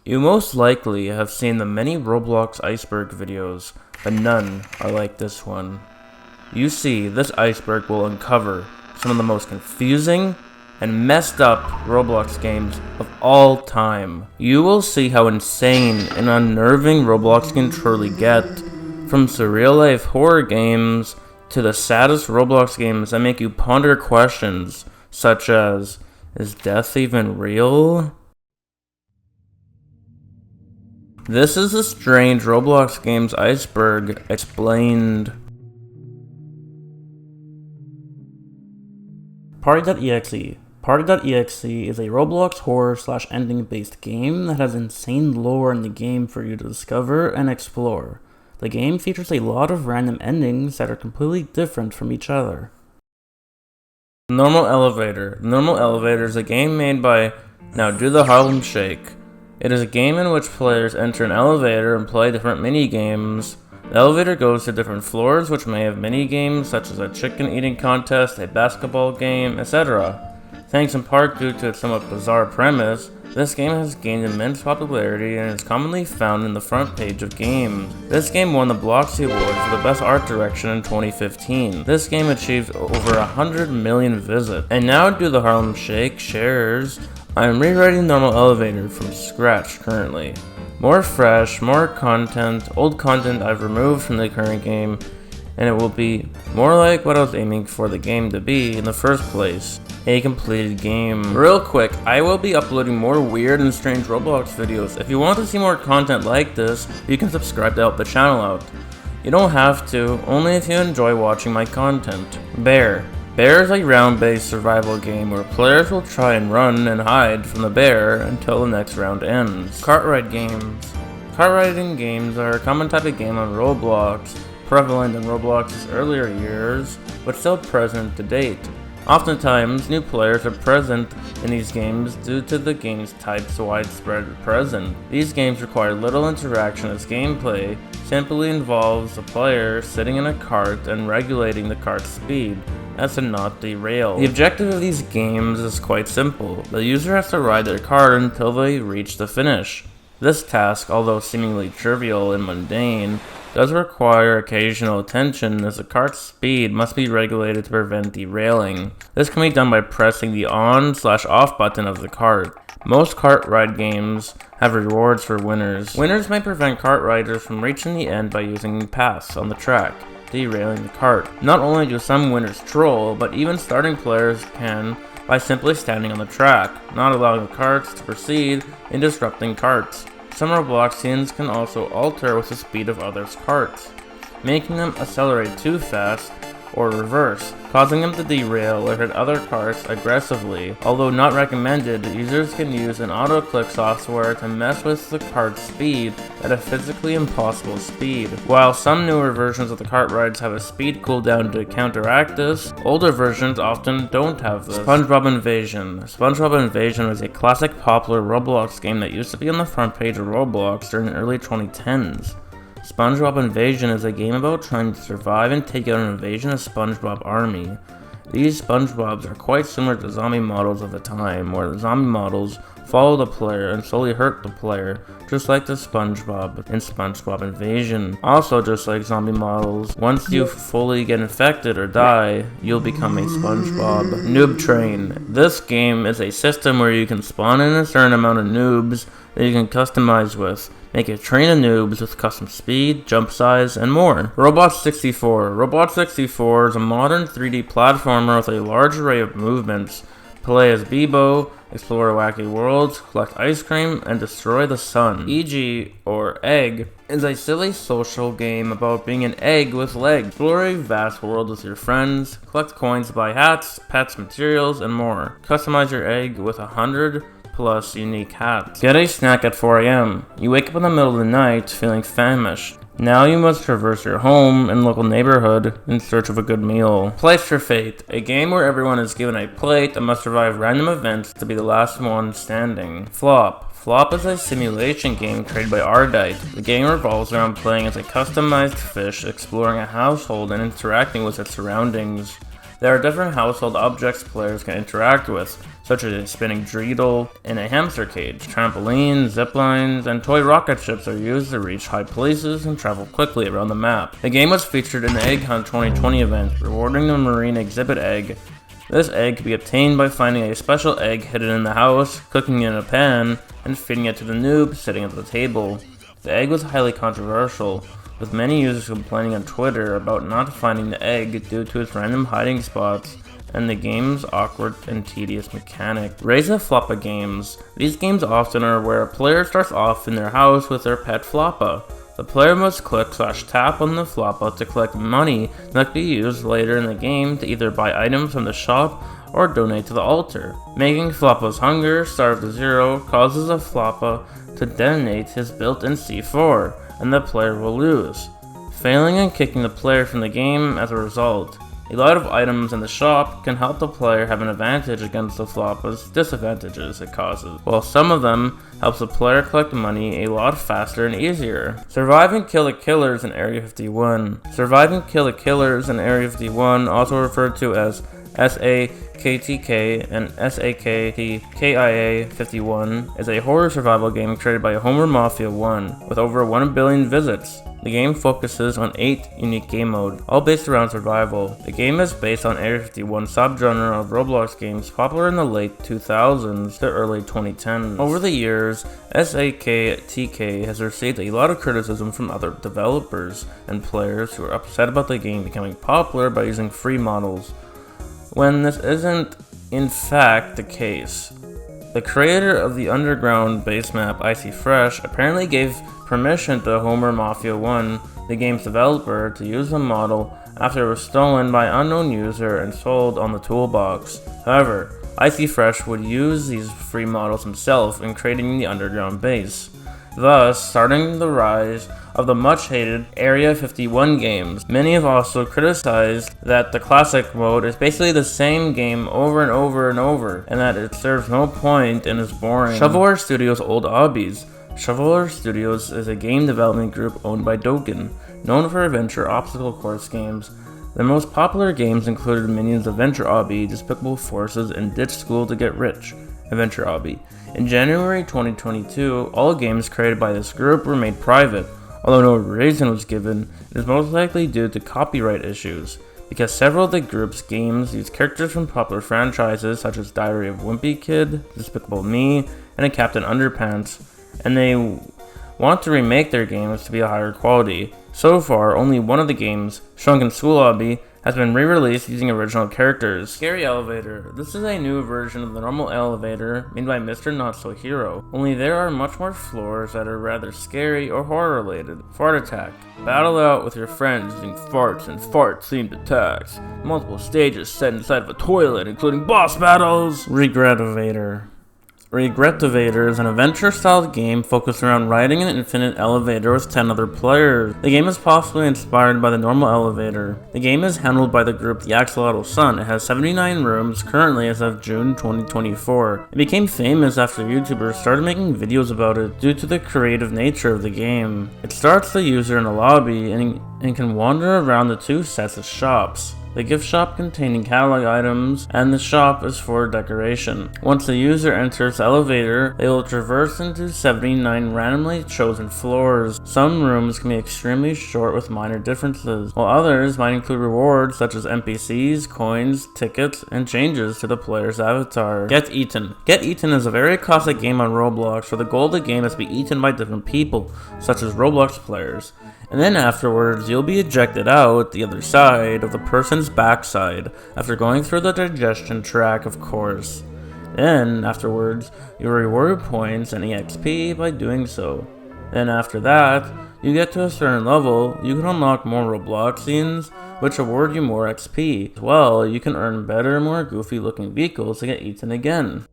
You most likely have seen the many Roblox Iceberg videos, but none are like this one. You see, this iceberg will uncover some of the most confusing and messed up Roblox games of all time. You will see how insane and unnerving Roblox can truly get, from surreal life horror games to the saddest Roblox games that make you ponder questions such as, is death even real? This is the strange Roblox Games Iceberg explained. Party.exe. Party.exe is a Roblox horror/ending based game that has insane lore in the game for you to discover and explore. The game features a lot of random endings that are completely different from each other. Normal Elevator. Normal Elevator is a game made by Now Do the Harlem Shake. It is a game in which players enter an elevator and play different mini-games. The elevator goes to different floors which may have mini-games such as a chicken eating contest, a basketball game, etc. Thanks in part due to its somewhat bizarre premise, this game has gained immense popularity and is commonly found in the front page of games. This game won the Bloxy Award for the Best Art Direction in 2015. This game achieved over 100 million visits. And Now Do the Harlem Shake shares, I am rewriting Normal Elevator from scratch currently. More fresh, more content, old content I've removed from the current game, and it will be more like what I was aiming for the game to be in the first place. A completed game. Real quick, I will be uploading more weird and strange Roblox videos. If you want to see more content like this, you can subscribe to help the channel out. You don't have to, only if you enjoy watching my content. Bear. Bear is a round-based survival game where players will try and run and hide from the bear until the next round ends. Kart ride games. Kart riding games are a common type of game on Roblox, prevalent in Roblox's earlier years, but still present to date. Oftentimes, new players are present in these games due to the game's type's widespread presence. These games require little interaction as gameplay simply involves the player sitting in a cart and regulating the cart's speed as to not derail. The objective of these games is quite simple. The user has to ride their cart until they reach the finish. This task, although seemingly trivial and mundane, does require occasional attention as the cart's speed must be regulated to prevent derailing. This can be done by pressing the on/off button of the cart. Most kart ride games have rewards for winners. Winners may prevent kart riders from reaching the end by using paths on the track, derailing the cart. Not only do some winners troll, but even starting players can by simply standing on the track, not allowing the carts to proceed and disrupting carts. Some Robloxians can also alter with the speed of others' carts, making them accelerate too fast or reverse, causing them to derail or hit other carts aggressively. Although not recommended, users can use an auto-click software to mess with the cart's speed at a physically impossible speed. While some newer versions of the kart rides have a speed cooldown to counteract this, older versions often don't have this. SpongeBob Invasion. SpongeBob Invasion was a classic popular Roblox game that used to be on the front page of Roblox during the early 2010s. SpongeBob Invasion is a game about trying to survive and take out an invasion of SpongeBob army. These SpongeBobs are quite similar to zombie models of the time, where the zombie models follow the player and slowly hurt the player, just like the SpongeBob in SpongeBob Invasion. Also, just like zombie models, once you fully get infected or die, you'll become a SpongeBob. Noob Train. This game is a system where you can spawn in a certain amount of noobs that you can customize with. Make a train of noobs with custom speed, jump size, and more. Robot 64. Robot 64 is a modern 3D platformer with a large array of movements. Play as Bebo, explore wacky worlds, collect ice cream, and destroy the sun. EG, or Egg, is a silly social game about being an egg with legs. Explore a vast world with your friends, collect coins to buy hats, pets, materials, and more. Customize your egg with 100+ unique hats. Get a snack at 4 a.m. You wake up in the middle of the night feeling famished. Now you must traverse your home and local neighborhood in search of a good meal. Place for Fate, a game where everyone is given a plate and must survive random events to be the last one standing. Flop. Flop is a simulation game created by Ardite. The game revolves around playing as a customized fish, exploring a household and interacting with its surroundings. There are different household objects players can interact with, such as a spinning dreidel and a hamster cage. Trampolines, zip lines, and toy rocket ships are used to reach high places and travel quickly around the map. The game was featured in the Egg Hunt 2020 event, rewarding the marine exhibit egg. This egg can be obtained by finding a special egg hidden in the house, cooking it in a pan, and feeding it to the noob sitting at the table. The egg was highly controversial, with many users complaining on Twitter about not finding the egg due to its random hiding spots and the game's awkward and tedious mechanic. Raise a Floppa games. These games often are where a player starts off in their house with their pet Floppa. The player must click/tap on the Floppa to collect money that can be used later in the game to either buy items from the shop or donate to the altar. Making Floppa's hunger starve to 0 causes a Floppa to detonate his built-in C4, and the player will lose, failing and kicking the player from the game as a result. A lot of items in the shop can help the player have an advantage against the Floppa's disadvantages it causes, while some of them helps the player collect money a lot faster and easier. Survive and kill the killers in Area 51. Survive and kill the killers in Area 51, also referred to as SAKTK and SAKTKIA 51, is a horror survival game created by Homer Mafia 1 with over 1 billion visits. The game focuses on 8 unique game modes, all based around survival. The game is based on Area 51 subgenre of Roblox games popular in the late 2000s to early 2010s. Over the years, SAKTK has received a lot of criticism from other developers and players who are upset about the game becoming popular by using free models, when this isn't in fact the case. The creator of the underground base map Icy Fresh apparently gave permission to Homer Mafia 1, the game's developer, to use the model after it was stolen by an unknown user and sold on the toolbox. However, Icy Fresh would use these free models himself in creating the underground base, thus starting the rise of the much-hated Area 51 games. Many have also criticized that the classic mode is basically the same game over and over and over, and that it serves no point and is boring. Shovelware Studios' old hobbies. Shovelware Studios is a game development group owned by Dogen, known for adventure obstacle course games. Their most popular games included Minions Adventure Obby, Despicable Forces, and Ditch School to Get Rich Adventure Obby. In January 2022, all games created by this group were made private. Although no reason was given, it is most likely due to copyright issues, because several of the group's games use characters from popular franchises such as Diary of Wimpy Kid, Despicable Me, and a Captain Underpants, and they want to remake their games to be a higher quality. So far, only one of the games, Shrunken School Obby, has been re-released using original characters. Scary Elevator. This is a new version of the normal elevator made by Mr. Not So Hero, only there are much more floors that are rather scary or horror related. Fart Attack. Battle out with your friends using farts and fart-themed attacks. Multiple stages set inside of a toilet, including boss battles. Regretivator. Regretivator is an adventure-style game focused around riding an infinite elevator with 10 other players. The game is possibly inspired by the normal elevator. The game is handled by the group The Axolotl Sun. It has 79 rooms currently as of June 2024. It became famous after YouTubers started making videos about it due to the creative nature of the game. It starts the user in a lobby and can wander around the 2 sets of shops. The gift shop containing catalog items, and the shop is for decoration. Once the user enters the elevator, they will traverse into 79 randomly chosen floors. Some rooms can be extremely short with minor differences, while others might include rewards such as NPCs, coins, tickets, and changes to the player's avatar. Get Eaten. Get Eaten is a very classic game on Roblox where the goal of the game is to be eaten by different people, such as Roblox players. And then afterwards, you'll be ejected out the other side of the person's backside after going through the digestion tract, of course. Then, afterwards, you'll reward points and EXP by doing so. Then after that, you get to a certain level, you can unlock more Roblox scenes, which award you more XP. As well, you can earn better, more goofy looking vehicles to get eaten again.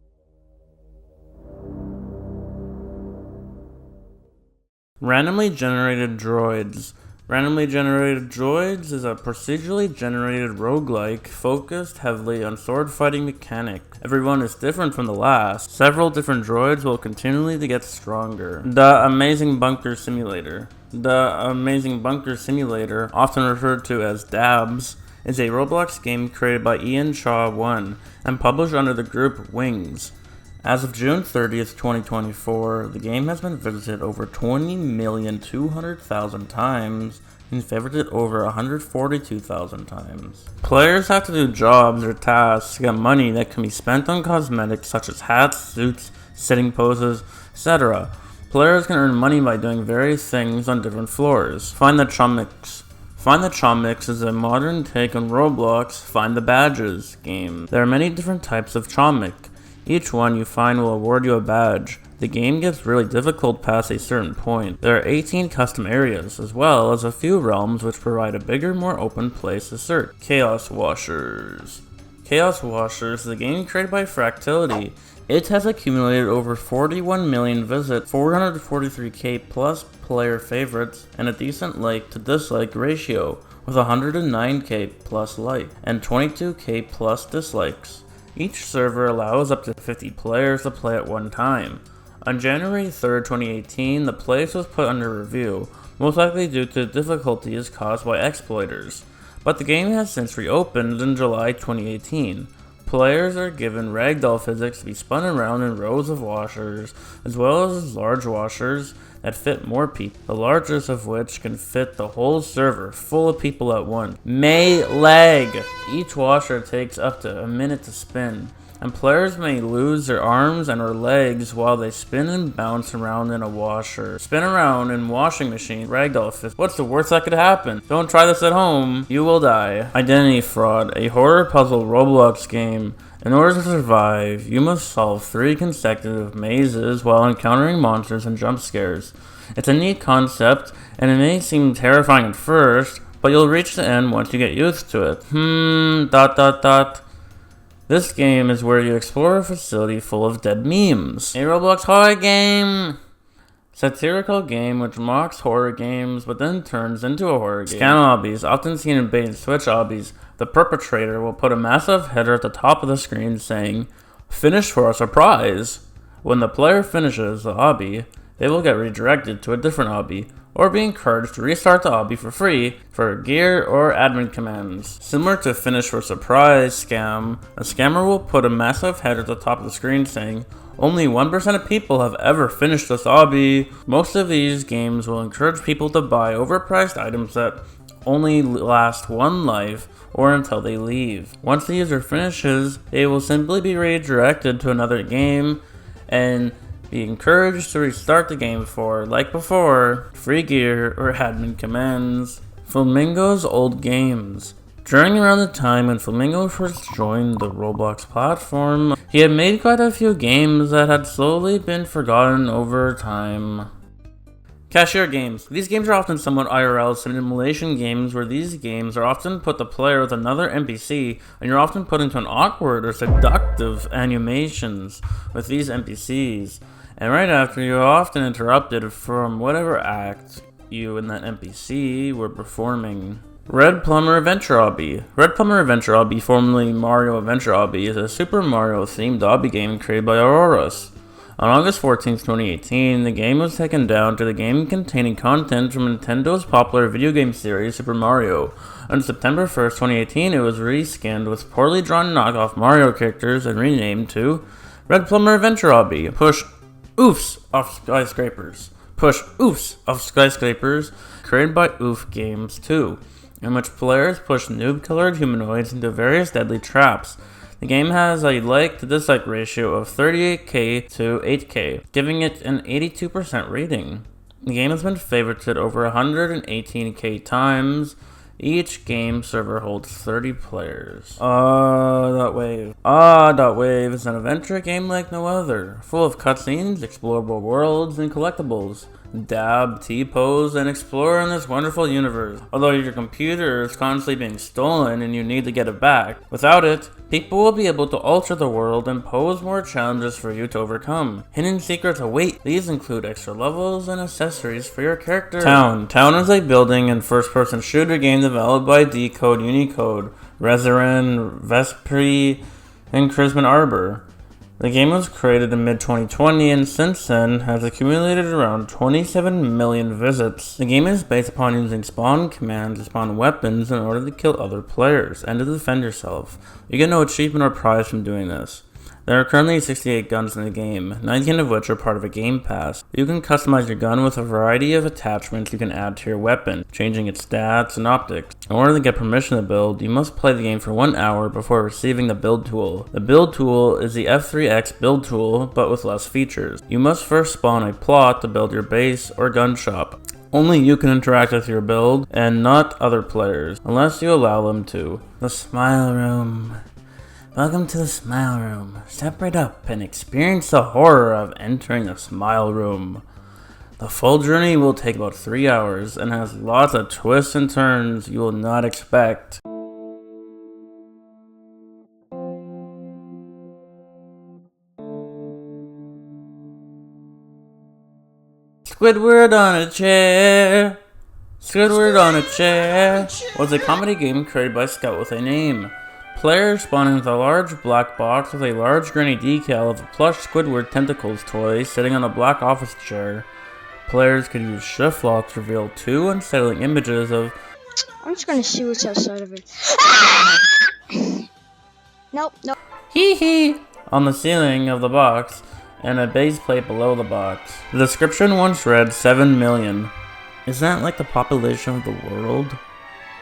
Randomly generated droids. Randomly generated droids is a procedurally generated roguelike focused heavily on sword fighting mechanic. Everyone is different from the last. Several different droids will continually get stronger. The Amazing Bunker Simulator. The Amazing Bunker Simulator, often referred to as DABS, is a Roblox game created by Ian Shaw 1 and published under the group Wings. As of June 30th, 2024, the game has been visited over 20,200,000 times and favorited over 142,000 times. Players have to do jobs or tasks to get money that can be spent on cosmetics such as hats, suits, sitting poses, etc. Players can earn money by doing various things on different floors. Find the Chomix. Find the Chomix is a modern take on Roblox Find the Badges game. There are many different types of Chomic. Each one you find will award you a badge. The game gets really difficult past a certain point. There are 18 custom areas, as well as a few realms which provide a bigger, more open place to search. Chaos Washers. Chaos Washers is a game created by Fractality. It has accumulated over 41 million visits, 443k plus player favorites, and a decent like to dislike ratio, with 109k plus like, and 22k plus dislikes. Each server allows up to 50 players to play at one time. On January 3rd, 2018, the place was put under review, most likely due to difficulties caused by exploiters, but the game has since reopened in July 2018. Players are given ragdoll physics to be spun around in rows of washers, as well as large washers that fit more people, the largest of which can fit the whole server full of people at once. May lag! Each washer takes up to a minute to spin, and players may lose their arms and or legs while they spin and bounce around in a washer. Spin around in washing machine, ragdoll physics. What's the worst that could happen? Don't try this at home, you will die. Identity Fraud, a horror puzzle Roblox game. In order to survive, you must solve 3 consecutive mazes while encountering monsters and jump scares. It's a neat concept, and it may seem terrifying at first, but you'll reach the end once you get used to it. This game is where you explore a facility full of dead memes. A Roblox horror game! Satirical game which mocks horror games, but then turns into a horror game. Scam obbies, often seen in bait and switch obbies. The perpetrator will put a massive header at the top of the screen saying, "Finish for a surprise." When the player finishes the obby, they will get redirected to a different obby, or be encouraged to restart the obby for free for gear or admin commands. Similar to Finish for Surprise scam, a scammer will put a massive header at the top of the screen saying, "Only 1% of people have ever finished this obby." Most of these games will encourage people to buy overpriced items that only last one life or until they leave. Once the user finishes, they will simply be redirected to another game and be encouraged to restart the game for, like before, free gear or admin commands. Flamingo's old games. During around the time when Flamingo first joined the Roblox platform, he had made quite a few games that had slowly been forgotten over time. Cashier games. These games are often somewhat IRL simulation games where these games are often put the player with another NPC and you're often put into an awkward or seductive animations with these NPCs. And right after, you're often interrupted from whatever act you and that NPC were performing. Red Plumber Adventure Obby. Red Plumber Adventure Obby, formerly Mario Adventure Obby, is a Super Mario themed obby game created by Auroras. On August 14th, 2018, the game was taken down to the game containing content from Nintendo's popular video game series Super Mario. On September 1st, 2018, it was reskinned with poorly drawn knockoff Mario characters and renamed to Red Plumber Adventure Obby. Push oofs off skyscrapers. Push oofs off skyscrapers, created by Oof Games 2, in which players push noob-colored humanoids into various deadly traps. The game has a like to dislike ratio of 38k to 8k, giving it an 82% rating. The game has been favorited over 118k times. Each game server holds 30 players. .wave. .wave is an adventure game like no other, full of cutscenes, explorable worlds, and collectibles. Dab, T-pose, and explore in this wonderful universe. Although your computer is constantly being stolen and you need to get it back, without it, people will be able to alter the world and pose more challenges for you to overcome. Hidden secrets await. These include extra levels and accessories for your character. Town. Town is a building and first-person shooter game developed by Decode, Unicode, Rezarin, Vespri, and Crisman Arbor. The game was created in mid-2020 and since then has accumulated around 27 million visits. The game is based upon using spawn commands to spawn weapons in order to kill other players and to defend yourself. You get no achievement or prize from doing this. There are currently 68 guns in the game, 19 of which are part of a game pass. You can customize your gun with a variety of attachments you can add to your weapon, changing its stats and optics. In order to get permission to build, you must play the game for 1 hour before receiving the build tool. The build tool is the F3X build tool, but with less features. You must first spawn a plot to build your base or gun shop. Only you can interact with your build, and not other players, unless you allow them to. The Smile Room. Welcome to the Smile Room. Step right up and experience the horror of entering the Smile Room. The full journey will take about 3 hours and has lots of twists and turns you will not expect. Squidward on a chair. Squidward on a chair was a comedy game created by Scout with a name. Players spawn into a large black box with a large grainy decal of a plush Squidward tentacles toy sitting on a black office chair. Players could use shift lock to reveal 2 unsettling images of... I'm just gonna see what's outside of it. Nope. Hee hee on the ceiling of the box and a base plate below the box. The description once read 7 million. Is that like the population of the world?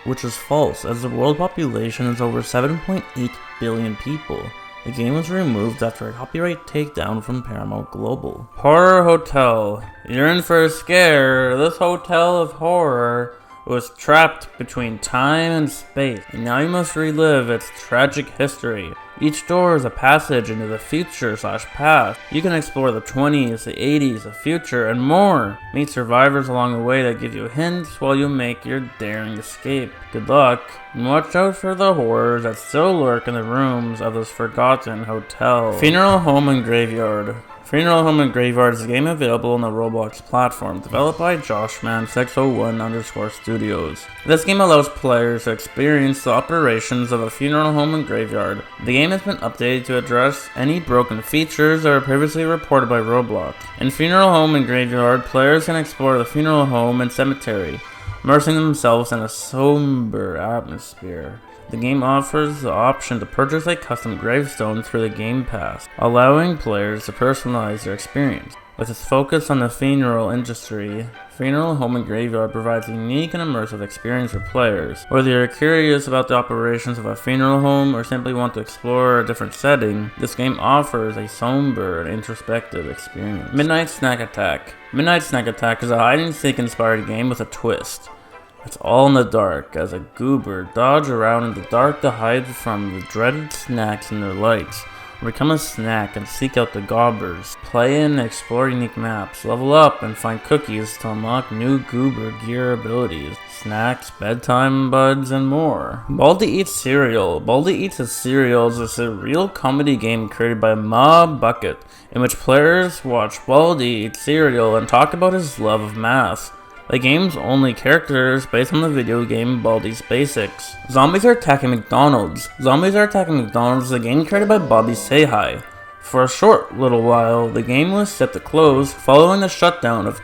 Which is false, as the world population is over 7.8 billion people. The game was removed after a copyright takedown from Paramount Global. Horror Hotel. You're in for a scare. This hotel of horror was trapped between time and space, and now you must relive its tragic history. Each door is a passage into the future/past. You can explore the 20s, the 80s, the future, and more. Meet survivors along the way that give you hints while you make your daring escape. Good luck, and watch out for the horrors that still lurk in the rooms of this forgotten hotel. Funeral Home and Graveyard. Funeral Home and Graveyard is a game available on the Roblox platform, developed by Joshman601_studios. This game allows players to experience the operations of a funeral home and graveyard. The game has been updated to address any broken features that were previously reported by Roblox. In Funeral Home and Graveyard, players can explore the funeral home and cemetery, immersing themselves in a somber atmosphere. The game offers the option to purchase a custom gravestone through the Game Pass, allowing players to personalize their experience. With its focus on the funeral industry, Funeral Home and Graveyard provides a unique and immersive experience for players. Whether you're curious about the operations of a funeral home or simply want to explore a different setting, this game offers a somber and introspective experience. Midnight Snack Attack. Midnight Snack Attack is a hide-and-seek inspired game with a twist. It's all in the dark, as a goober dodge around in the dark to hide from the dreaded snacks in their lights, or become a snack and seek out the gobbers. Play and explore unique maps, level up, and find cookies to unlock new goober gear abilities, snacks, bedtime buds, and more. Baldi Eats Cereal. Baldi Eats a Cereal is a surreal comedy game created by Ma Bucket, in which players watch Baldi eat cereal and talk about his love of math. The game's only character is based on the video game Baldi's Basics. Zombies Are Attacking McDonald's. Zombies Are Attacking McDonald's is a game created by Bobby Say Hi. For a short little while, the game was set to close following the shutdown of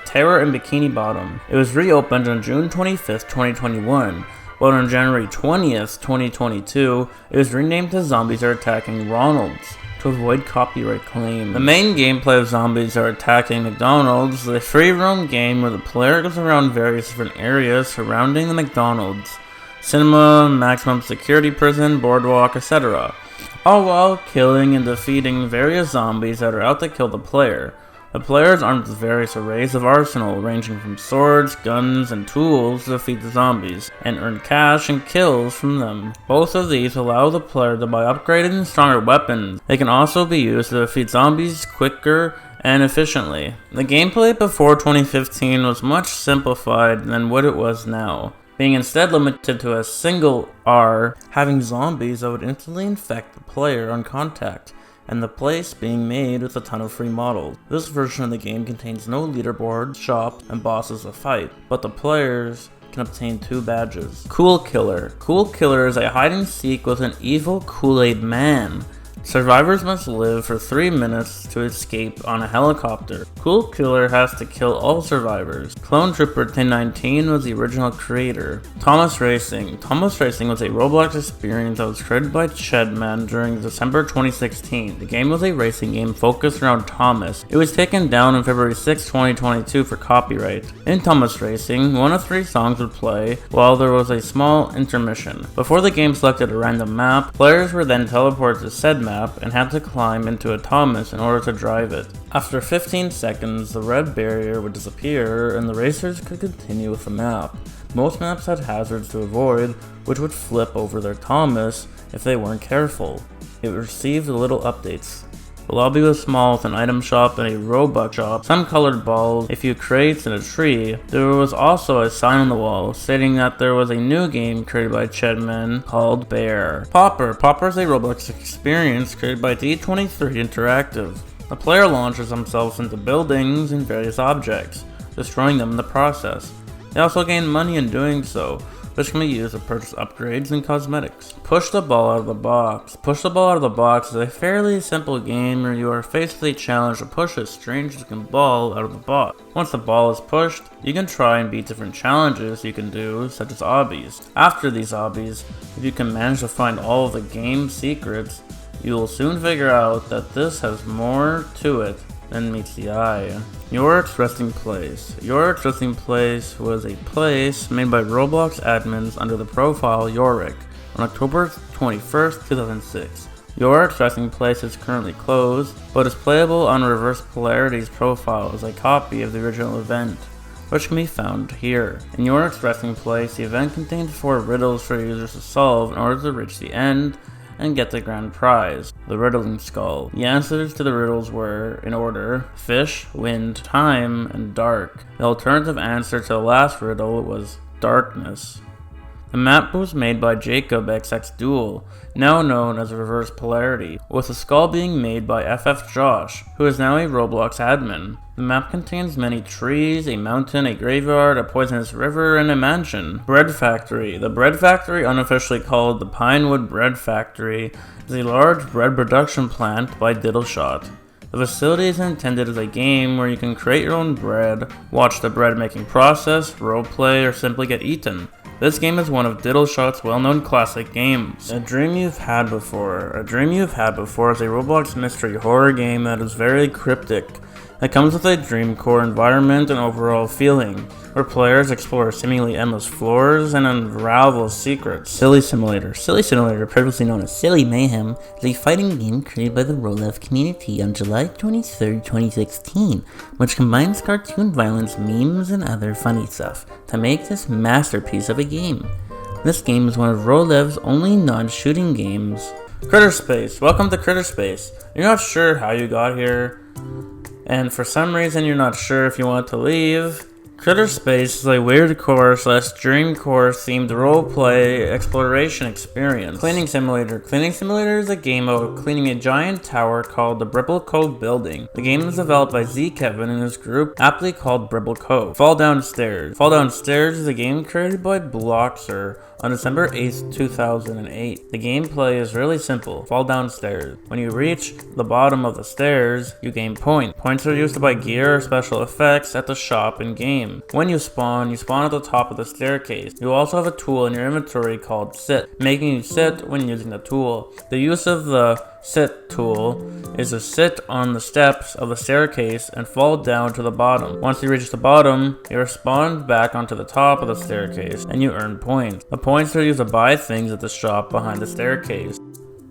Terror in Bikini Bottom. It was reopened on June 25th, 2021, but on January 20th, 2022, it was renamed to Zombies Are Attacking Ronald's, to avoid copyright claim. The main gameplay of Zombies Are Attacking McDonald's is a free roam game where the player goes around various different areas surrounding the McDonald's, cinema, maximum security prison, boardwalk, etc., all while killing and defeating various zombies that are out to kill the player. The player is armed with various arrays of arsenal, ranging from swords, guns, and tools to defeat the zombies, and earn cash and kills from them. Both of these allow the player to buy upgraded and stronger weapons. They can also be used to defeat zombies quicker and efficiently. The gameplay before 2015 was much simplified than what it was now, being instead limited to a single R, having zombies that would instantly infect the player on contact, and the place being made with a ton of free models. This version of the game contains no leaderboard, shop, and bosses to fight, but the players can obtain 2 badges. Cool Killer. Cool Killer is a hide and seek with an evil Kool-Aid man. Survivors must live for 3 minutes to escape on a helicopter. Cool Killer has to kill all survivors. Clone Trooper 1019 was the original creator. Thomas Racing. Thomas Racing was a Roblox experience that was created by Chedman during December 2016. The game was a racing game focused around Thomas. It was taken down on February 6, 2022 for copyright. In Thomas Racing, 1 of 3 songs would play while there was a small intermission. Before the game selected a random map, players were then teleported to said map and had to climb into a Thomas in order to drive it. After 15 seconds, the red barrier would disappear and the racers could continue with the map. Most maps had hazards to avoid, which would flip over their Thomas if they weren't careful. It received little updates. The lobby was small with an item shop and a Robux shop, some colored balls, a few crates, and a tree. There was also a sign on the wall stating that there was a new game created by Chedman called Bear. Popper. Popper is a Roblox experience created by D23 Interactive. The player launches themselves into buildings and various objects, destroying them in the process. They also gain money in doing so, which can be used to purchase upgrades and cosmetics. Push the ball out of the box. Push the ball out of the box is a fairly simple game where you are faced with a challenge to push a strange looking ball out of the box. Once the ball is pushed, you can try and beat different challenges you can do, such as obbies. After these obbies, if you can manage to find all of the game's secrets, you will soon figure out that this has more to it than meets the eye. Yorick's Resting Place. Yorick's Resting Place was a place made by Roblox admins under the profile Yorick on October 21st, 2006. Yorick's Resting Place is currently closed, but is playable on Reverse Polarity's profile as a copy of the original event, which can be found here. In Yorick's Resting Place, the event contained 4 riddles for users to solve in order to reach the end and get the grand prize, the riddling skull. The answers to the riddles were, in order, fish, wind, time, and dark. The alternative answer to the last riddle was darkness. The map was made by Jacob XX Duel, now known as Reverse Polarity, with the skull being made by FF Josh, who is now a Roblox admin. The map contains many trees, a mountain, a graveyard, a poisonous river, and a mansion. Bread Factory. The Bread Factory, unofficially called the Pinewood Bread Factory, is a large bread production plant by Diddleshot. The facility is intended as a game where you can create your own bread, watch the bread making process, roleplay, or simply get eaten. This game is one of Diddleshot's well-known classic games. A Dream You've Had Before. A Dream You've Had Before is a Roblox mystery horror game that is very cryptic. It comes with a dreamcore environment and overall feeling, where players explore seemingly endless floors and unravel secrets. Silly Simulator. Silly Simulator, previously known as Silly Mayhem, is a fighting game created by the Rolev community on July 23, 2016, which combines cartoon violence, memes, and other funny stuff to make this masterpiece of a game. This game is one of Rolev's only non-shooting games. Critter Space. Welcome to Critter Space. You're not sure how you got here, and for some reason you're not sure if you want to leave. Critter Space is a weirdcore / dreamcore themed roleplay exploration experience. Cleaning Simulator. Cleaning Simulator is a game about cleaning a giant tower called the Bribble Cove Building. The game is developed by Z Kevin and his group, aptly called Bribble Cove. Fall Downstairs. Fall Downstairs is a game created by Bloxer on December 8th, 2008. The gameplay is really simple. Fall downstairs. When you reach the bottom of the stairs, you gain points. Points are used to buy gear or special effects at the shop in game. When you spawn at the top of the staircase. You also have a tool in your inventory called Sit, making you sit when using the tool. The use of the Sit tool is to sit on the steps of the staircase and fall down to the bottom. Once you reach the bottom, you are spawned back onto the top of the staircase and you earn points. The points are used to buy things at the shop behind the staircase.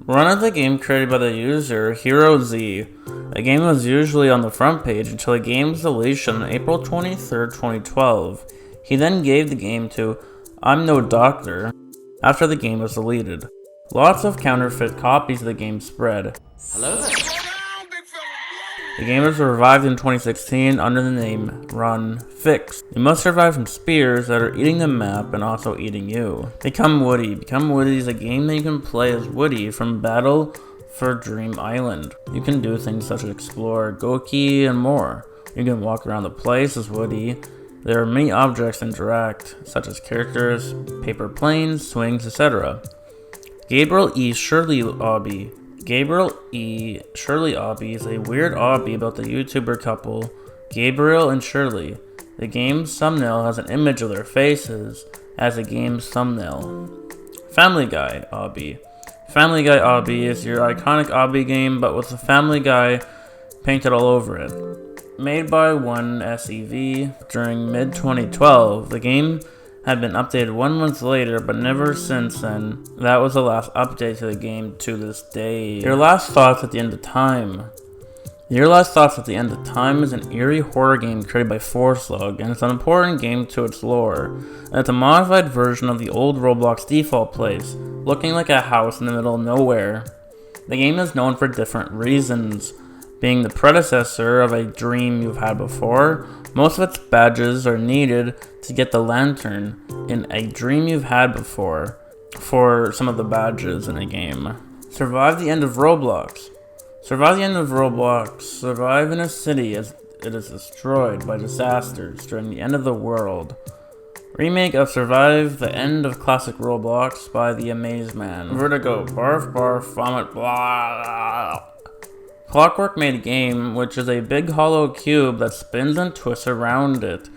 Run of the game created by the user Hero Z. The game was usually on the front page until the game's deletion on April 23rd, 2012. He then gave the game to I'm No Doctor after the game was deleted. Lots of counterfeit copies of the game spread. Hello there. The game was revived in 2016 under the name Run Fix. You must survive from spears that are eating the map and also eating you. Become Woody. Become Woody is a game that you can play as Woody from Battle for Dream Island. You can do things such as explore Goki and more. You can walk around the place as Woody. There are many objects to interact, such as characters, paper planes, swings, etc. Gabriel E. Shirley Lobby. Gabriel E. Shirley obby is a weird obby about the YouTuber couple Gabriel and Shirley. The game's thumbnail has an image of their faces as a game's thumbnail. Family Guy obby. Family Guy obby is your iconic obby game, but with the Family Guy painted all over it. Made by one SEV during mid-2012, the game had been updated 1 month later, but never since then. That was the last update to the game to this day. Your Last Thoughts at the End of Time. Your Last Thoughts at the End of Time is an eerie horror game created by Forslug, and it's an important game to its lore. And it's a modified version of the old Roblox default place, looking like a house in the middle of nowhere. The game is known for different reasons. Being the predecessor of a dream you've had before, most of its badges are needed to get the lantern in a dream you've had before for some of the badges in a game. Survive the end of Roblox. Survive the end of Roblox. Survive in a city as it is destroyed by disasters during the end of the world. Remake of Survive the End of Classic Roblox by the Amaze Man. Vertigo. Barf, barf, vomit, blah. Clockwork made a game, which is a big hollow cube that spins and twists around it.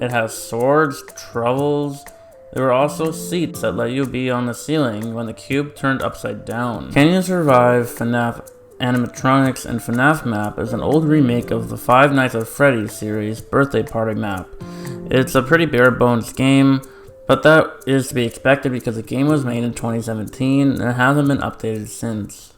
It has swords, troubles. There were also seats that let you be on the ceiling when the cube turned upside down. Can You Survive FNAF Animatronics and FNAF Map is an old remake of the Five Nights at Freddy's series birthday party map. It's a pretty bare bones game, but that is to be expected because the game was made in 2017 and it hasn't been updated since.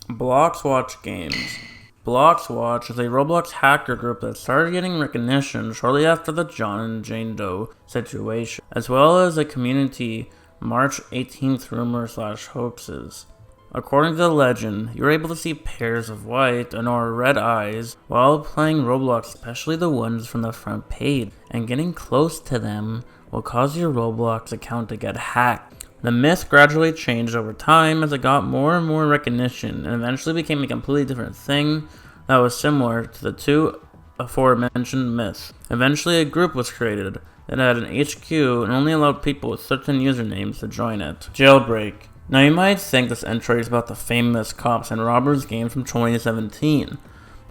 Bloxwatch Games. Bloxwatch is a Roblox hacker group that started getting recognition shortly after the John and Jane Doe situation, as well as a community March 18th rumor/hoaxes. According to the legend, you were able to see pairs of white and or red eyes while playing Roblox, especially the ones from the front page, and getting close to them will cause your Roblox account to get hacked. The myth gradually changed over time as it got more and more recognition and eventually became a completely different thing that was similar to the two aforementioned myths. Eventually a group was created that had an HQ and only allowed people with certain usernames to join it. Jailbreak. Now you might think this entry is about the famous cops and robbers game from 2017,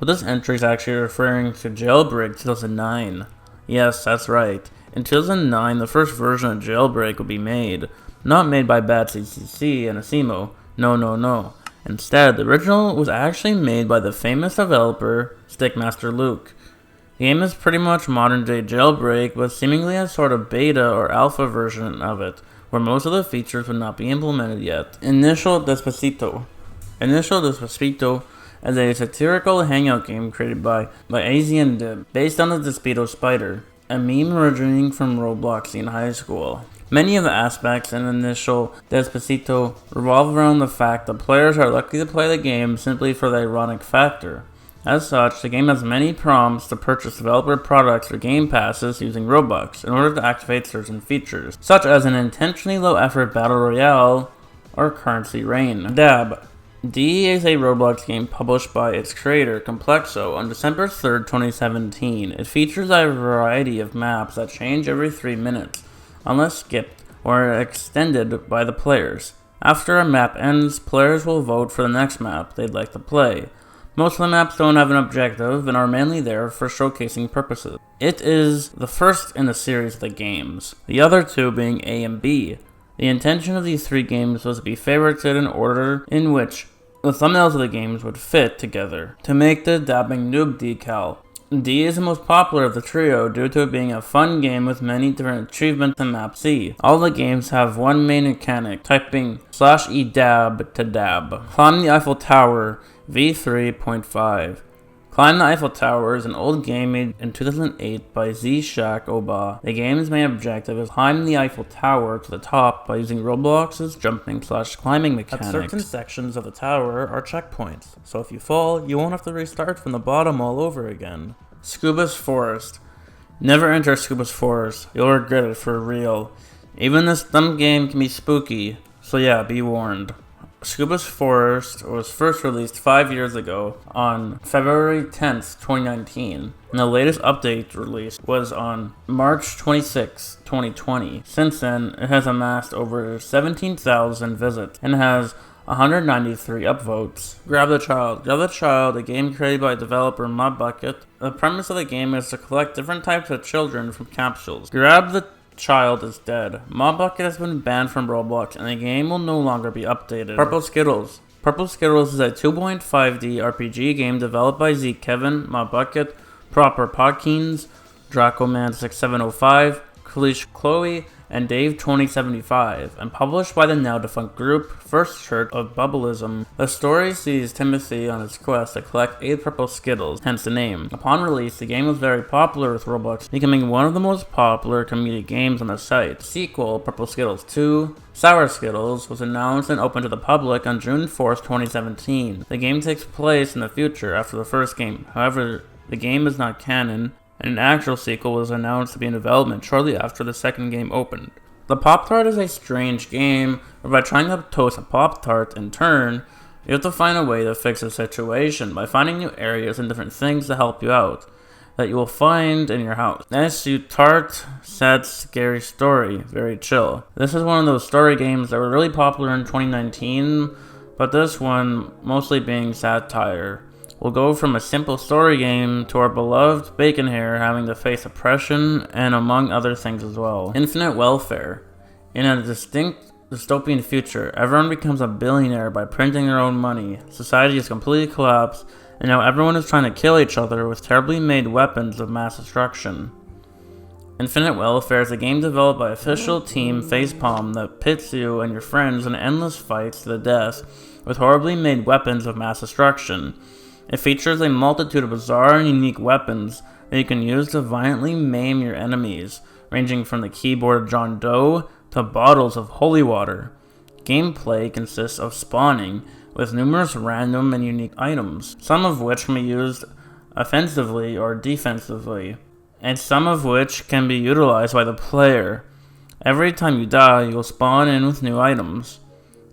but this entry is actually referring to Jailbreak 2009. Yes, that's right. In 2009, the first version of Jailbreak would be made. Not made by Bad CCC and Asimo. No. Instead, the original was actually made by the famous developer, Stickmaster Luke. The game is pretty much modern day Jailbreak, but seemingly a sort of beta or alpha version of it, where most of the features would not be implemented yet. Initial Despacito is a satirical hangout game created by Asian Dib, based on the Despacito spider, a meme originating from Roblox in high school. Many of the aspects in Initial Despacito revolve around the fact that players are lucky to play the game simply for the ironic factor. As such, the game has many prompts to purchase developer products or game passes using Robux in order to activate certain features, such as an intentionally low-effort battle royale or currency rain. Dab. D is a Roblox game published by its creator, Complexo, on December 3rd, 2017. It features a variety of maps that change every 3 minutes, unless skipped or extended by the players. After a map ends, players will vote for the next map they'd like to play. Most of the maps don't have an objective and are mainly there for showcasing purposes. It is the first in the series of the games, the other two being A and B. The intention of these 3 games was to be favorited in order in which the thumbnails of the games would fit together to make the dabbing noob decal. D is the most popular of the trio due to it being a fun game with many different achievements in Map C. All the games have one main mechanic, typing /e dab to dab. Climb the Eiffel Tower v3.5. Climb the Eiffel Tower is an old game made in 2008 by Z-Shack Oba. The game's main objective is climb the Eiffel Tower to the top by using Roblox's jumping/climbing mechanics. At certain sections of the tower are checkpoints, so if you fall, you won't have to restart from the bottom all over again. Scuba's Forest. Never enter Scuba's Forest, you'll regret it for real. Even this dumb game can be spooky, so yeah, be warned. Scuba's Forest was first released 5 years ago on February 10th, 2019, and the latest update release was on March 26, 2020. Since then, it has amassed over 17,000 visits and has 193 upvotes. Grab the Child. Grab the Child, a game created by developer ModBucket. The premise of the game is to collect different types of children from capsules. Grab the Child is dead. ModBucket has been banned from Roblox, and the game will no longer be updated. Purple Skittles. Purple Skittles is a 2.5D RPG game developed by Zeke Kevin, ModBucket, Proper Podkins, Dracoman6705, Kalish Chloe, and Dave 2075, and published by the now-defunct group First Church of Bubbleism. The story sees Timothy on his quest to collect 8 purple Skittles, hence the name. Upon release, the game was very popular with Roblox, becoming one of the most popular community games on the site. The sequel, Purple Skittles 2, Sour Skittles, was announced and opened to the public on June 4th, 2017. The game takes place in the future after the first game. However, the game is not canon, and an actual sequel was announced to be in development shortly after the second game opened. The Pop-Tart is a strange game where by trying to toast a Pop-Tart in turn, you have to find a way to fix the situation by finding new areas and different things to help you out that you will find in your house. SU Tart, sad, scary story, very chill. This is one of those story games that were really popular in 2019, but this one mostly being satire. We'll go from a simple story game to our beloved Bacon Hair having to face oppression and among other things as well. Infinite welfare. In a distinct dystopian future, everyone becomes a billionaire by printing their own money. Society has completely collapsed, and now everyone is trying to kill each other with terribly made weapons of mass destruction. Infinite Welfare is a game developed by official team Facepalm that pits you and your friends in endless fights to the death with horribly made weapons of mass destruction. It features a multitude of bizarre and unique weapons that you can use to violently maim your enemies, ranging from the keyboard of John Doe to bottles of holy water. Gameplay consists of spawning, with numerous random and unique items, some of which can be used offensively or defensively, and some of which can be utilized by the player. Every time you die, you'll spawn in with new items.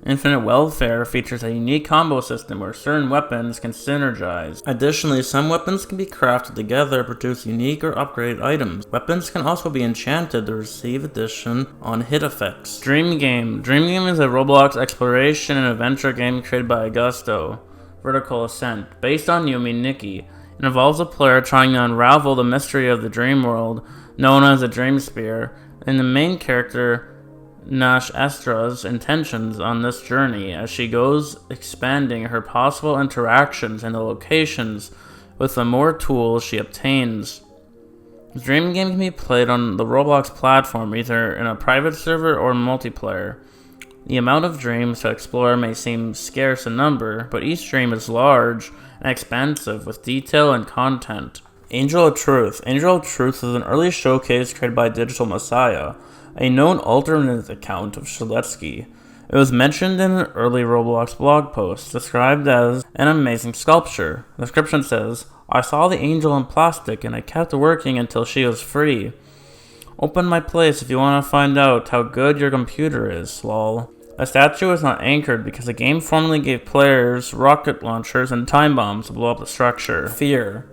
Infinite Welfare features a unique combo system where certain weapons can synergize. Additionally, some weapons can be crafted together to produce unique or upgraded items. Weapons can also be enchanted to receive addition on hit effects. Dream Game. Dream Game is a Roblox exploration and adventure game created by Augusto, Vertical Ascent, based on Yumi Nikki. It involves a player trying to unravel the mystery of the dream world, known as the Dream Sphere, and the main character Nash Estra's intentions on this journey as she goes expanding her possible interactions and the locations with the more tools she obtains. The Dream Game can be played on the Roblox platform either in a private server or multiplayer. The amount of dreams to explore may seem scarce in number, but each dream is large and expansive with detail and content. Angel of Truth. Angel of Truth is an early showcase created by Digital Messiah, a known alternate account of Shaletsky. It was mentioned in an early Roblox blog post, described as an amazing sculpture. The description says, "I saw the angel in plastic and I kept working until she was free. Open my place if you want to find out how good your computer is, lol." A statue is not anchored because the game formerly gave players rocket launchers and time bombs to blow up the structure. Fear.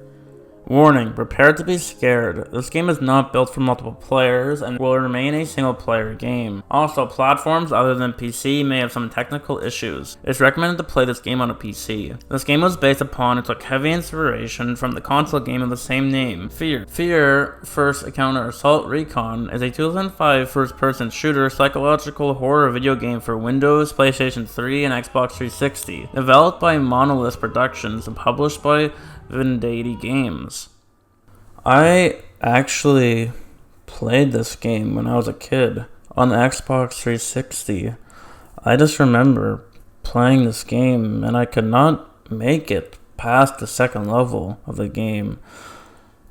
Warning, prepare to be scared. This game is not built for multiple players and will remain a single player game. Also, platforms other than PC may have some technical issues. It's recommended to play this game on a PC. This game was based upon and took heavy inspiration from the console game of the same name, Fear. Fear, First Encounter Assault Recon, is a 2005 first-person shooter psychological horror video game for Windows, PlayStation 3, and Xbox 360. Developed by Monolith Productions and published by Vendati Games. I actually played this game when I was a kid on the Xbox 360. I just remember playing this game and I could not make it past the second level of the game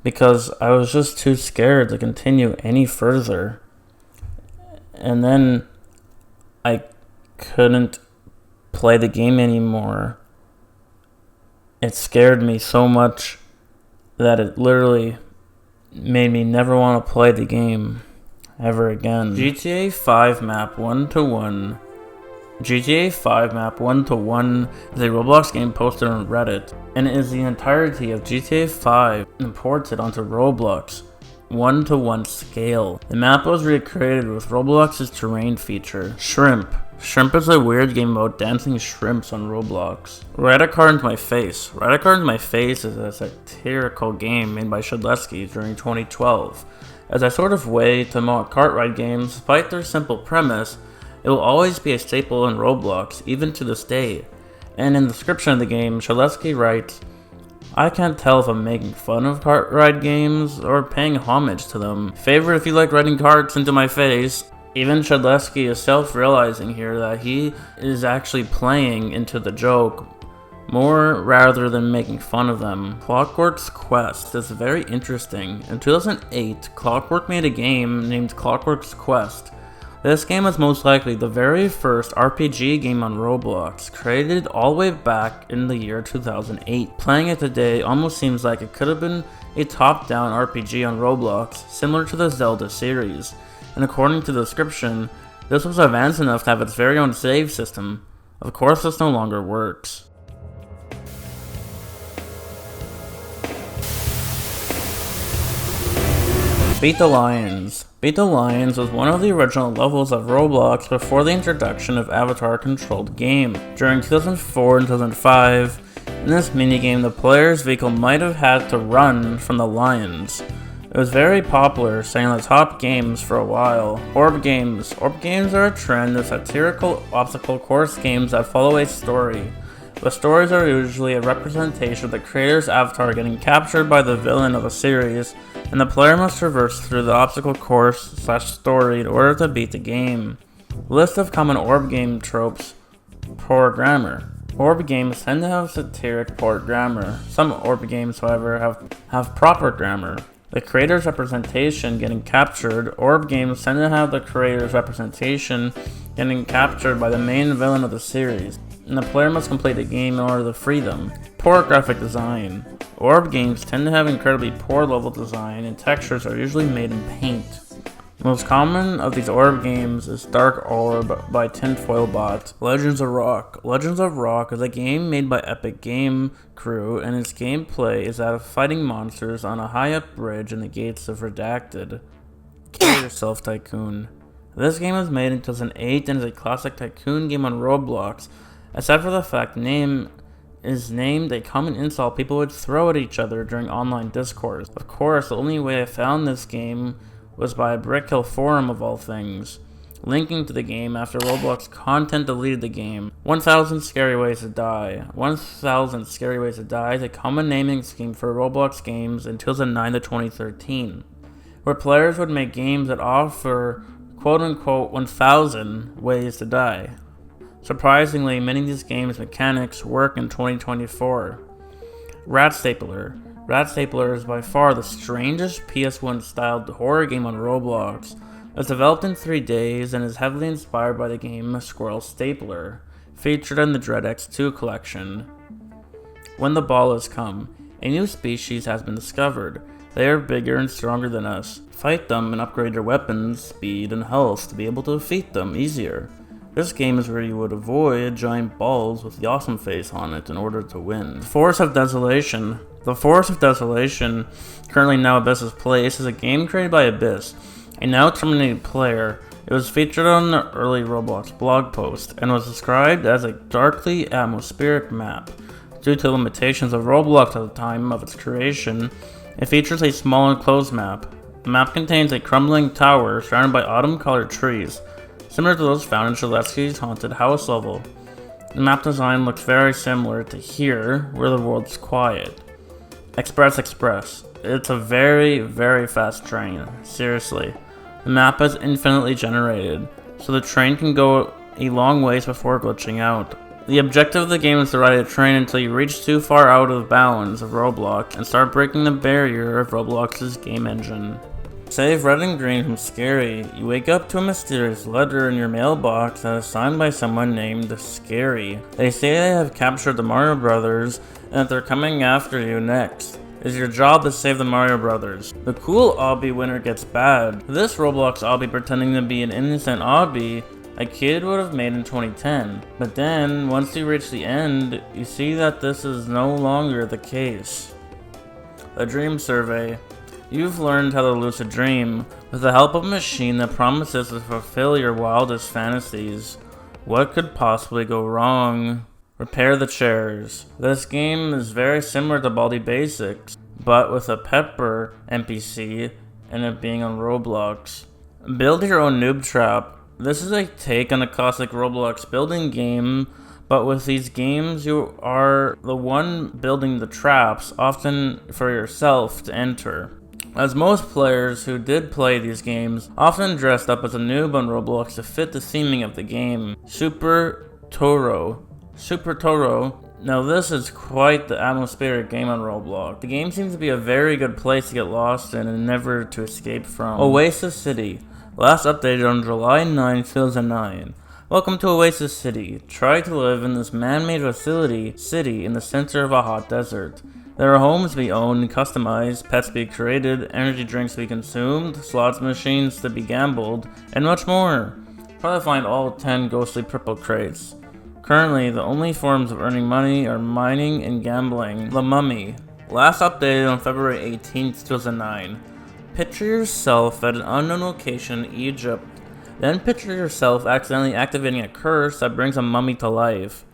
because I was just too scared to continue any further. And then I couldn't play the game anymore. It scared me so much that it literally made me never want to play the game ever again. GTA 5 map 1-to-1 GTA 5 map 1-to-1 is a Roblox game posted on Reddit, and it is the entirety of GTA 5 imported onto Roblox, 1-to-1 scale. The map was recreated with Roblox's terrain feature, Shrimp. Shrimp is a weird game about dancing shrimps on Roblox. Write a Card Into My Face. Write a Card Into My Face is a satirical game made by Shadlesky during 2012. As a sort of way to mock kart ride games, despite their simple premise, it will always be a staple in Roblox, even to this day. And in the description of the game, Shadlesky writes, "I can't tell if I'm making fun of kart ride games or paying homage to them. Favorite if you like riding karts into my face." Even Shadlesky is self-realizing here that he is actually playing into the joke more rather than making fun of them. Clockwork's Quest is very interesting. In 2008, Clockwork made a game named Clockwork's Quest. This game is most likely the very first RPG game on Roblox, created all the way back in the year 2008. Playing it today almost seems like it could have been a top-down RPG on Roblox, similar to the Zelda series. And according to the description, this was advanced enough to have its very own save system. Of course, this no longer works. Beat the Lions. Beat the Lions was one of the original levels of Roblox before the introduction of avatar-controlled game. During 2004 and 2005, in this minigame, the player's vehicle might have had to run from the lions. It was very popular, staying on the top games for a while. Orb games. Orb games are a trend of satirical obstacle course games that follow a story. The stories are usually a representation of the creator's avatar getting captured by the villain of a series, and the player must traverse through the obstacle course/story in order to beat the game. List of common orb game tropes. Poor grammar. Orb games tend to have satiric poor grammar. Some orb games, however, have proper grammar. The creator's representation getting captured. Orb games tend to have the creator's representation getting captured by the main villain of the series, and the player must complete the game in order to free them. Poor graphic design. Orb games tend to have incredibly poor level design, and textures are usually made in paint. The most common of these orb games is Dark Orb by Tinfoil Bot. Legends of Rock. Legends of Rock is a game made by Epic Game Crew, and its gameplay is that of fighting monsters on a high-up bridge in the gates of Redacted. Kill Yourself Tycoon. This game was made in 2008 and is a classic tycoon game on Roblox, except for the fact name is named a common insult people would throw at each other during online discourse. Of course, the only way I found this game was by a Brickhill forum of all things, linking to the game after Roblox content deleted the game. 1000 Scary Ways to Die. 1000 Scary Ways to Die is a common naming scheme for Roblox games in 2009 to 2013, where players would make games that offer quote-unquote 1000 ways to die. Surprisingly, many of these games' mechanics work in 2024. Rat Stapler. Rat Stapler is by far the strangest PS1-styled horror game on Roblox. It was developed in 3 days and is heavily inspired by the game Squirrel Stapler, featured in the Dread X2 collection. When the Ball Has Come. A new species has been discovered. They are bigger and stronger than us. Fight them and upgrade your weapons, speed, and health to be able to defeat them easier. This game is where you would avoid giant balls with the awesome face on it in order to win. Forest of Desolation. The Forest of Desolation, currently now Abyss's Place, is a game created by Abyss, a now terminated player. It was featured on the early Roblox blog post and was described as a darkly atmospheric map. Due to limitations of Roblox at the time of its creation, it features a small enclosed map. The map contains a crumbling tower surrounded by autumn-colored trees, similar to those found in Shadlesky's haunted house level. The map design looks very similar to here, where the world's quiet. Express. It's a very, very fast train. Seriously. The map is infinitely generated, so the train can go a long ways before glitching out. The objective of the game is to ride a train until you reach too far out of bounds of Roblox and start breaking the barrier of Roblox's game engine. Save Red and Green from Scary. You wake up to a mysterious letter in your mailbox that is signed by someone named Scary. They say they have captured the Mario Brothers and that they're coming after you next. It's your job to save the Mario Brothers. The cool obby winner gets bad. This Roblox obby pretending to be an innocent obby a kid would have made in 2010. But then, once you reach the end, you see that this is no longer the case. The Dream Survey. You've learned how to lucid dream with the help of a machine that promises to fulfill your wildest fantasies. What could possibly go wrong? Repair the chairs. This game is very similar to Baldi Basics, but with a Pepper NPC and it being on Roblox. Build your own noob trap. This is a take on a classic Roblox building game, but with these games you are the one building the traps, often for yourself to enter. As most players who did play these games often dressed up as a noob on Roblox to fit the theming of the game. Super Toro. Now this is quite the atmospheric game on Roblox. The game seems to be a very good place to get lost in and never to escape from. Oasis City. Last updated on July 9, 2009. Welcome to Oasis City. Try to live in this man-made city in the center of a hot desert. There are homes to be owned and customized, pets to be created, energy drinks to be consumed, slots machines to be gambled, and much more. Try to find all 10 ghostly purple crates. Currently, the only forms of earning money are mining and gambling. The Mummy. Last updated on February 18th, 2009. Picture yourself at an unknown location in Egypt. Then picture yourself accidentally activating a curse that brings a mummy to life.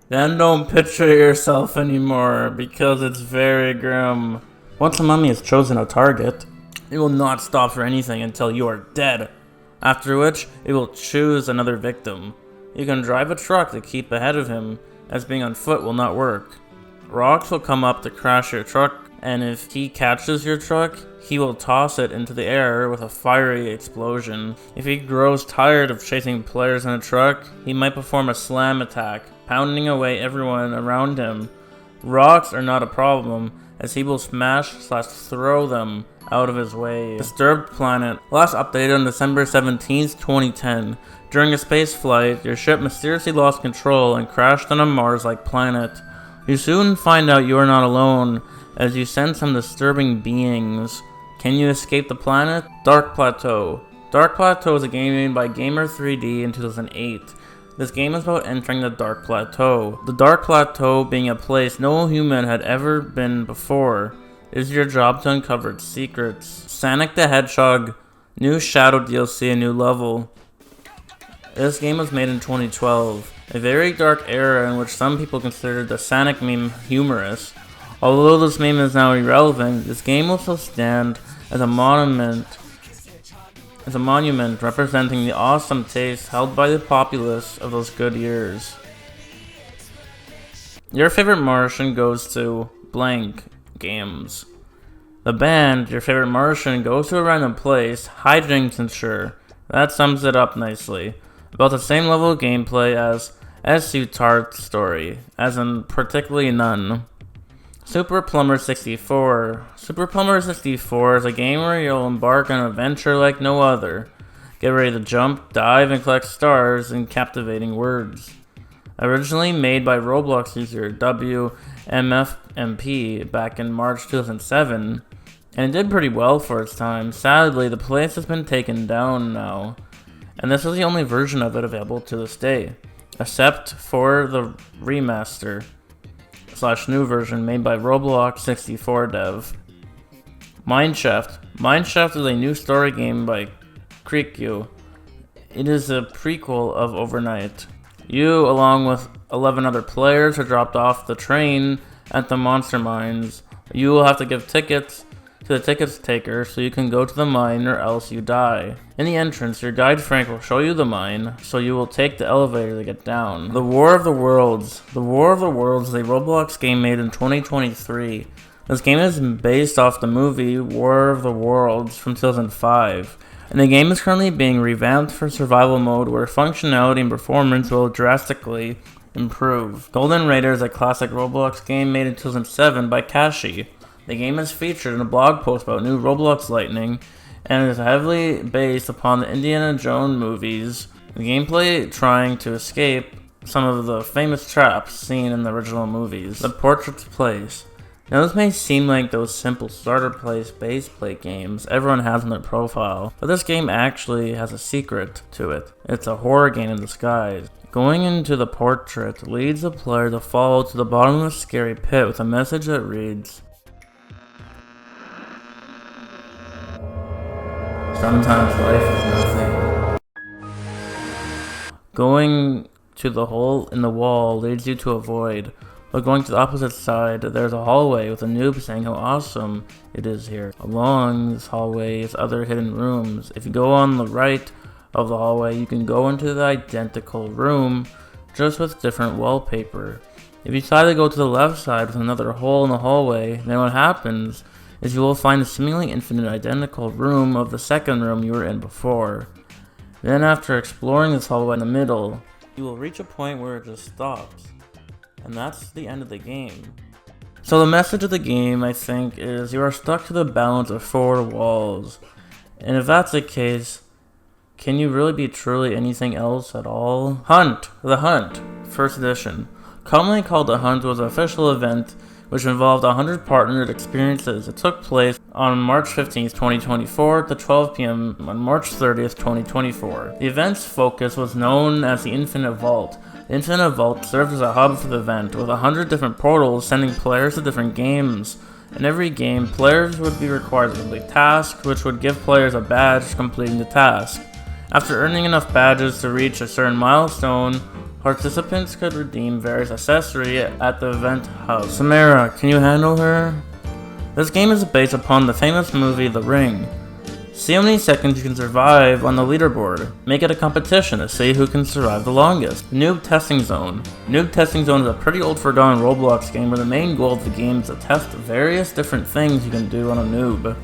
Then don't picture yourself anymore, because it's very grim. Once a mummy has chosen a target, it will not stop for anything until you are dead. After which, it will choose another victim. You can drive a truck to keep ahead of him, as being on foot will not work. Rocks will come up to crash your truck, and if he catches your truck, he will toss it into the air with a fiery explosion. If he grows tired of chasing players in a truck, he might perform a slam attack, pounding away everyone around him. Rocks are not a problem, as he will smash/throw them out of his way. Disturbed Planet. Last updated on December 17th, 2010. During a space flight, your ship mysteriously lost control and crashed on a Mars-like planet. You soon find out you are not alone, as you sense some disturbing beings. Can you escape the planet? Dark Plateau. Dark Plateau is a game made by Gamer3D in 2008. This game is about entering the Dark Plateau. The Dark Plateau being a place no human had ever been before. It is your job to uncover its secrets. Sonic the Hedgehog. New Shadow DLC, a new level. This game was made in 2012. A very dark era in which some people considered the Sonic meme humorous. Although this meme is now irrelevant, this game will still stand as a monument representing the awesome taste held by the populace of those good years. Your favorite Martian goes to blank games. The band, Your Favorite Martian, goes to a random place, hijinks ensure. That sums it up nicely. About the same level of gameplay as SU Tart's story, as in particularly none. Super Plumber 64. Super Plumber 64 is a game where you'll embark on an adventure like no other. Get ready to jump, dive, and collect stars in captivating words. Originally made by Roblox user WMFMP back in March 2007, and it did pretty well for its time. Sadly, the place has been taken down now, and this is the only version of it available to this day, except for the remaster / new version made by Roblox 64 dev. Mineshaft. Mineshaft is a new story game by Krikyu. It is a prequel of Overnight. You, along with 11 other players, are dropped off the train at the monster mines. You will have to give tickets to the tickets taker so you can go to the mine or else you die. In the entrance, your guide Frank will show you the mine, so you will take the elevator to get down. The War of the Worlds. The War of the Worlds is a Roblox game made in 2023. This game is based off the movie War of the Worlds from 2005, and the game is currently being revamped for survival mode where functionality and performance will drastically improve. Golden Raider is a classic Roblox game made in 2007 by Kashi. The game is featured in a blog post about new Roblox Lightning and is heavily based upon the Indiana Jones movies, the gameplay trying to escape some of the famous traps seen in the original movies. The Portrait's Place. Now this may seem like those simple starter place base plate games everyone has on their profile, but this game actually has a secret to it. It's a horror game in disguise. Going into the portrait leads the player to fall to the bottom of a scary pit with a message that reads, "Sometimes life is nothing." Going to the hole in the wall leads you to a void, but going to the opposite side, there's a hallway with a noob saying how awesome it is here. Along this hallway is other hidden rooms. If you go on the right of the hallway, you can go into the identical room, just with different wallpaper. If you decide to go to the left side with another hole in the hallway, then what happens is you will find a seemingly infinite identical room of the second room you were in before. Then after exploring this hallway in the middle, you will reach a point where it just stops. And that's the end of the game. So the message of the game, I think, is you are stuck to the balance of 4 walls. And if that's the case, can you really be truly anything else at all? Hunt! The Hunt, first edition. Commonly called The Hunt, was an official event which involved 100 partnered experiences. It took place on March 15th, 2024 to 12 p.m. on March 30th, 2024. The event's focus was known as the Infinite Vault. The Infinite Vault served as a hub for the event, with 100 different portals sending players to different games. In every game, players would be required to complete tasks, which would give players a badge for completing the task. After earning enough badges to reach a certain milestone, participants could redeem various accessories at the event hub. Samara, can you handle her? This game is based upon the famous movie The Ring. See how many seconds you can survive on the leaderboard. Make it a competition to see who can survive the longest. Noob Testing Zone. Noob Testing Zone is a pretty old forgotten Roblox game where the main goal of the game is to test various different things you can do on a noob.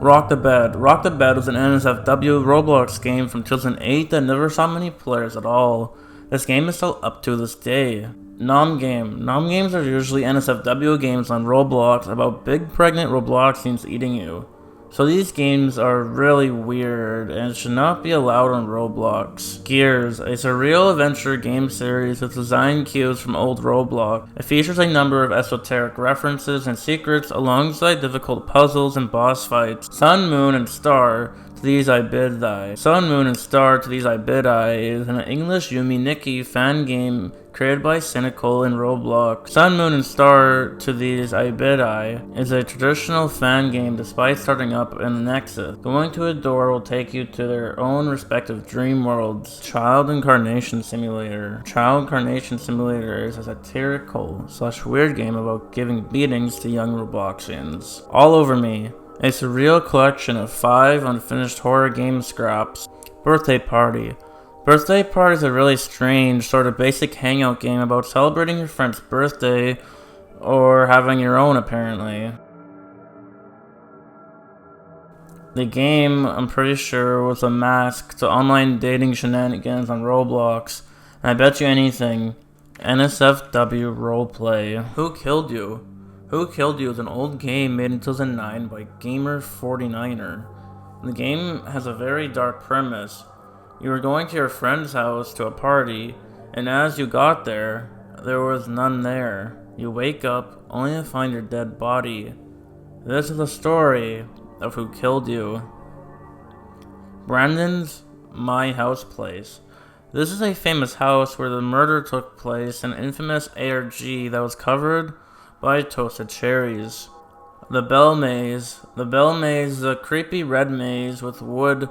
Rock the Bed. Rock the Bed was an NSFW Roblox game from 2008 that never saw many players at all. This game is still up to this day. Nom Game. Nom Games are usually NSFW games on Roblox about big pregnant Robloxians eating you. So these games are really weird and should not be allowed on Roblox. Gears, a surreal adventure game series with design cues from old Roblox. It features a number of esoteric references and secrets alongside difficult puzzles and boss fights. Sun, Moon, and Star, to these I bid thy. Sun, Moon, and Star, to these I bid I is an English Yumi Nikki fan game created by Cynical in Roblox. Sun, Moon, and Star, to these I bid I is a traditional fan game despite starting up in the Nexus. Going to a door will take you to their own respective dream worlds. Child Incarnation Simulator. Child Incarnation Simulator is a satirical / weird game about giving beatings to young Robloxians. All Over Me, a surreal collection of 5 unfinished horror game scraps. Birthday Party. Birthday Party is a really strange, sort of basic hangout game about celebrating your friend's birthday, or having your own apparently. The game, I'm pretty sure, was a mask to online dating shenanigans on Roblox, and I bet you anything, NSFW roleplay. Who Killed You? Who Killed You is an old game made in 2009 by Gamer49er. The game has a very dark premise. You were going to your friend's house to a party, and as you got there, there was none there. You wake up only to find your dead body. This is the story of Who Killed You. Brandon's My House Place. This is a famous house where the murder took place, an infamous ARG that was covered by toasted cherries. The Bell Maze. The Bell Maze is a creepy red maze with wood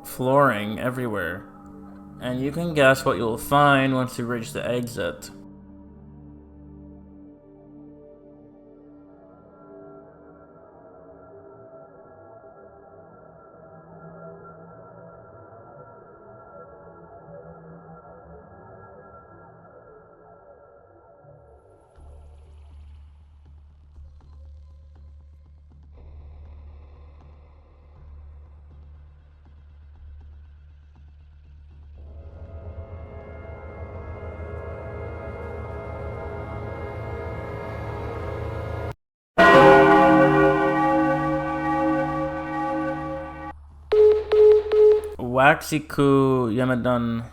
flooring everywhere, and you can guess what you'll find once you reach the exit. Waxiku Yamadun.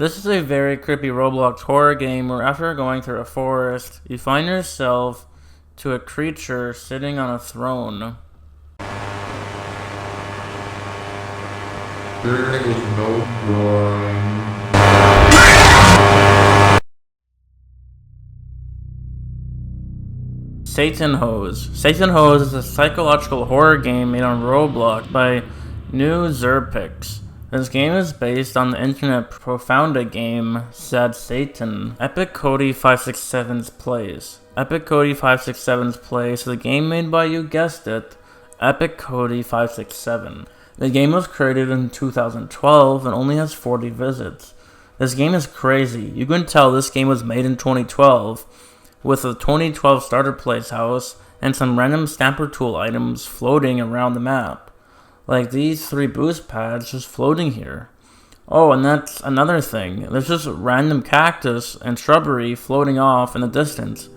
This is a very creepy Roblox horror game where after going through a forest, you find yourself to a creature sitting on a throne. There is no crime. Satan Hose. Satan Hose is a psychological horror game made on Roblox by New Zerpix. This game is based on the internet Profunda game Sad Satan. Epic Cody 567's plays. Epic Cody 567's plays is a game made by, you guessed it, Epic Cody 567. The game was created in 2012 and only has 40 visits. This game is crazy. You can tell this game was made in 2012 with a 2012 starter place house and some random stamper tool items floating around the map. Like these 3 boost pads just floating here. Oh, and that's another thing. There's just random cactus and shrubbery floating off in the distance.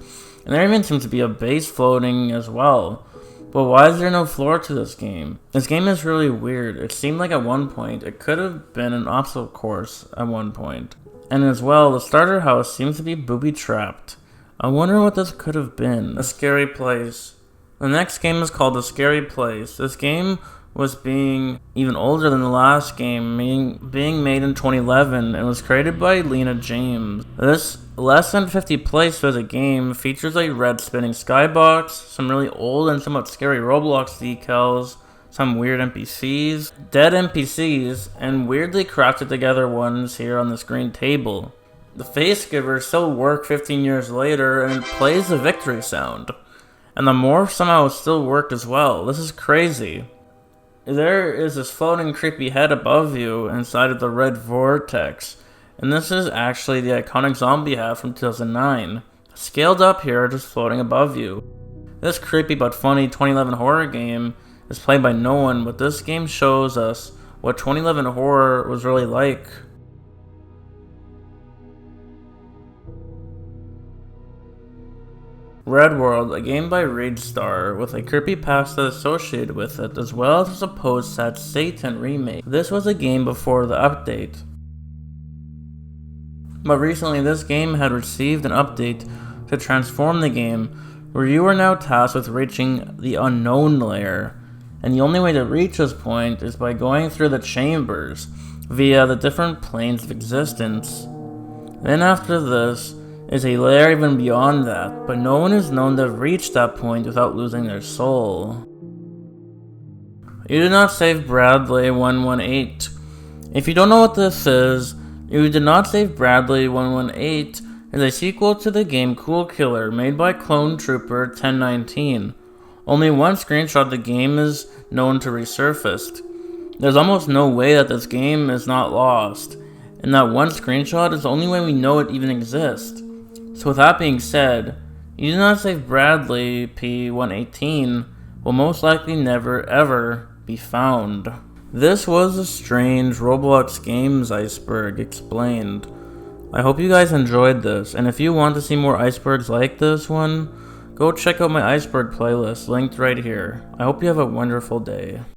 And there even seems to be a base floating as well. But why is there no floor to this game? This game is really weird. It seemed like at one point it could have been an obstacle course at one point. And as well, the starter house seems to be booby-trapped. I wonder what this could have been. A Scary Place. The next game is called The Scary Place. This game was being even older than the last game, being made in 2011 and was created by Lena James. This less than 50 place visit game features a red spinning skybox, some really old and somewhat scary Roblox decals, some weird NPCs, dead NPCs, and weirdly crafted together ones here on this green table. The face givers still work 15 years later and it plays the victory sound. And the morph somehow still worked as well. This is crazy. There is this floating creepy head above you inside of the red vortex. And this is actually the iconic zombie hat from 2009. Scaled up here, just floating above you. This creepy but funny 2011 horror game is played by no one, but this game shows us what 2011 horror was really like. Red World, a game by Ragedstar, with a creepypasta associated with it, as well as a supposed Sad Satan remake. This was a game before the update. But recently this game had received an update to transform the game, where you are now tasked with reaching the unknown layer. And the only way to reach this point is by going through the chambers, via the different planes of existence. Then after this, is a layer even beyond that, but no one is known to have reached that point without losing their soul. You did not save Bradley 118. If you don't know what this is, You Did Not Save Bradley 118 is a sequel to the game Cool Killer made by Clone Trooper 1019. Only one screenshot of the game is known to resurfaced. There's almost no way that this game is not lost, and that one screenshot is the only way we know it even exists. So with that being said, You Did Not Save Bradley P118 will most likely never ever be found. This was a strange Roblox Games Iceberg explained. I hope you guys enjoyed this, and if you want to see more icebergs like this one, go check out my iceberg playlist linked right here. I hope you have a wonderful day.